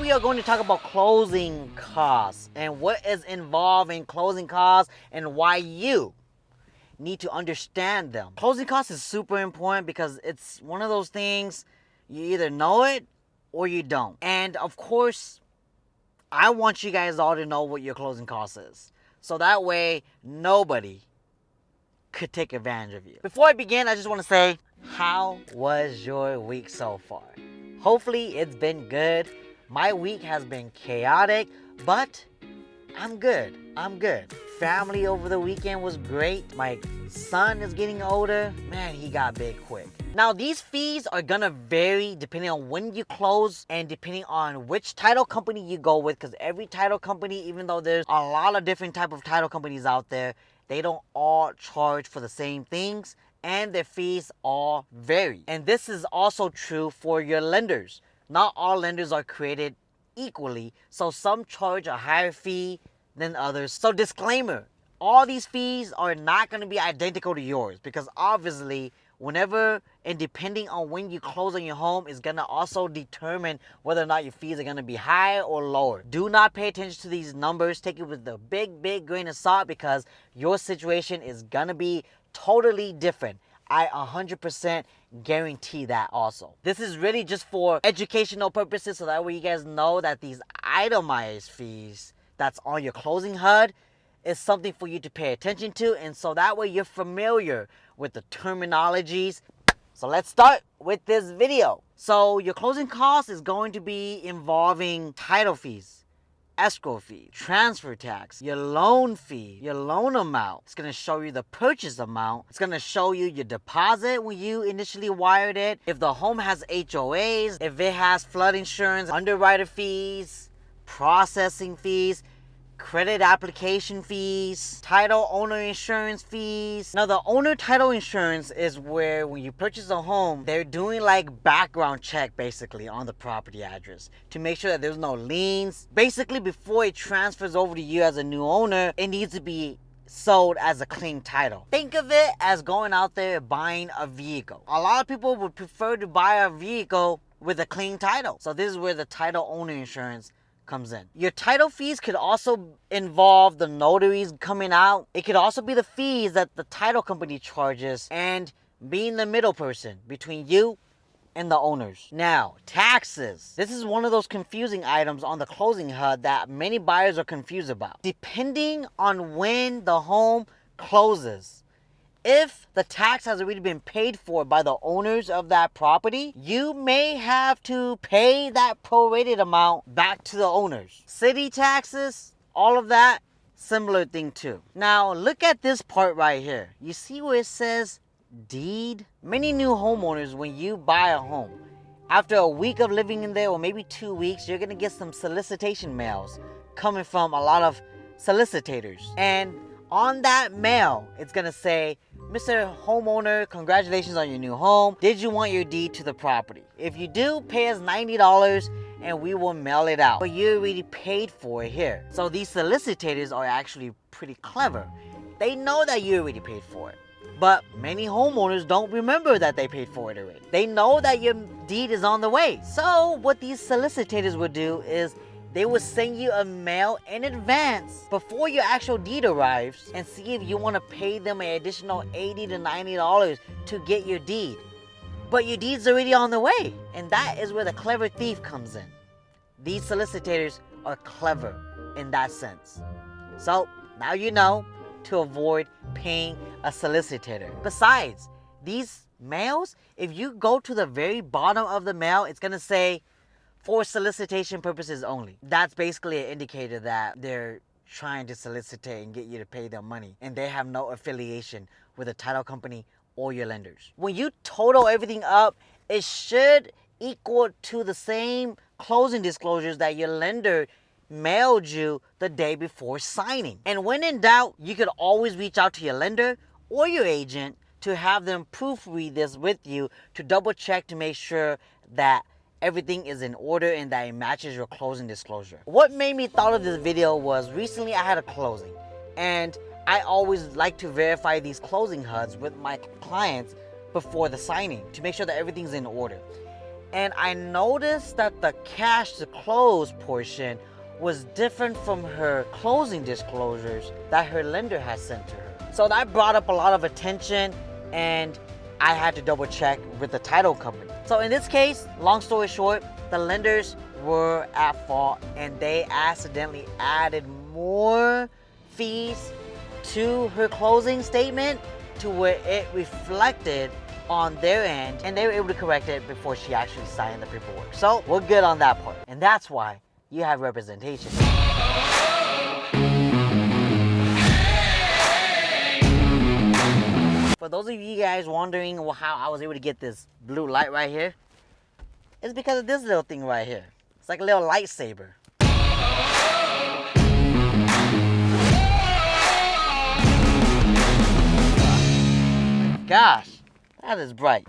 we are going to talk about closing costs and what is involved in closing costs and why you need to understand them. Closing costs is super important because it's one of those things you either know it or you don't. And of course, I want you guys all to know what your closing cost is. So that way, nobody could take advantage of you. Before I begin, I just want to say, how was your week so far? Hopefully it's been good. My week has been chaotic, but I'm good. Family over the weekend was great. My son is getting older. Man, he got big quick. Now, these fees are gonna vary depending on when you close and depending on which title company you go with, because every title company, even though there's a lot of different type of title companies out there, they don't all charge for the same things and their fees all vary. And this is also true for your lenders. Not all lenders are created equally, so some charge a higher fee than others. So disclaimer, all these fees are not going to be identical to yours, because obviously whenever and depending on when you close on your home is going to also determine whether or not your fees are going to be higher or lower. Do not pay attention to these numbers. Take it with a big grain of salt, because your situation is going to be totally different. I 100% guarantee that also. This is really just for educational purposes, so that way you guys know that these itemized fees that's on your closing HUD is something for you to pay attention to, and so that way you're familiar with the terminologies. So let's start with this video. So your closing cost is going to be involving title fees, escrow fee, transfer tax, your loan fee, your loan amount. It's going to show you the purchase amount. It's going to show you your deposit when you initially wired it. If the home has HOAs, if it has flood insurance, underwriter fees, processing fees, credit application fees, title owner insurance fees. Now, the owner title insurance is where when you purchase a home, they're doing like background check basically on the property address to make sure that there's no liens. Basically, before it transfers over to you as a new owner, it needs to be sold as a clean title. Think of it as going out there buying a vehicle. A lot of people would prefer to buy a vehicle with a clean title. So this is where the title owner insurance comes in. Your title fees could also involve the notaries coming out. It could also be the fees that the title company charges and being the middle person between you and the owners. Now, taxes. This is one of those confusing items on the closing HUD that many buyers are confused about. Depending on when the home closes, if the tax has already been paid for by the owners of that property, you may have to pay that prorated amount back to the owners. City taxes, all of that, similar thing too. Now, look at this part right here. You see where it says deed? Many new homeowners, when you buy a home, after a week of living in there, or maybe 2 weeks, you're gonna get some solicitation mails coming from a lot of solicitors. And on that mail, it's gonna say, Mr. Homeowner, congratulations on your new home. Did you want your deed to the property? If you do, pay us $90 and we will mail it out. But you already paid for it here. So these solicitors are actually pretty clever. They know that you already paid for it. But many homeowners don't remember that they paid for it already. They know that your deed is on the way. So what these solicitors would do is they will send you a mail in advance before your actual deed arrives and see if you want to pay them an additional $80 to $90 to get your deed. But your deed's already on the way, and that is where the clever thief comes in. These solicitors are clever in that sense. So now you know to avoid paying a solicitor. Besides, these mails, if you go to the very bottom of the mail, it's gonna say, for solicitation purposes only. That's basically an indicator that they're trying to solicitate and get you to pay them money, and they have no affiliation with a title company or your lenders. When you total everything up, it should equal to the same closing disclosures that your lender mailed you the day before signing. And when in doubt, you could always reach out to your lender or your agent to have them proofread this with you to double check to make sure that everything is in order and that it matches your closing disclosure. What made me thought of this video was recently I had a closing, and I always like to verify these closing HUDs with my clients before the signing to make sure that everything's in order. And I noticed that the cash to close portion was different from her closing disclosures that her lender had sent to her. So that brought up a lot of attention, and I had to double check with the title company. So in this case, long story short, the lenders were at fault and they accidentally added more fees to her closing statement to where it reflected on their end, and they were able to correct it before she actually signed the paperwork. So we're good on that part, and that's why you have representation. For those of you guys wondering how I was able to get this blue light right here, it's because of this little thing right here. It's like a little lightsaber. Gosh, that is bright.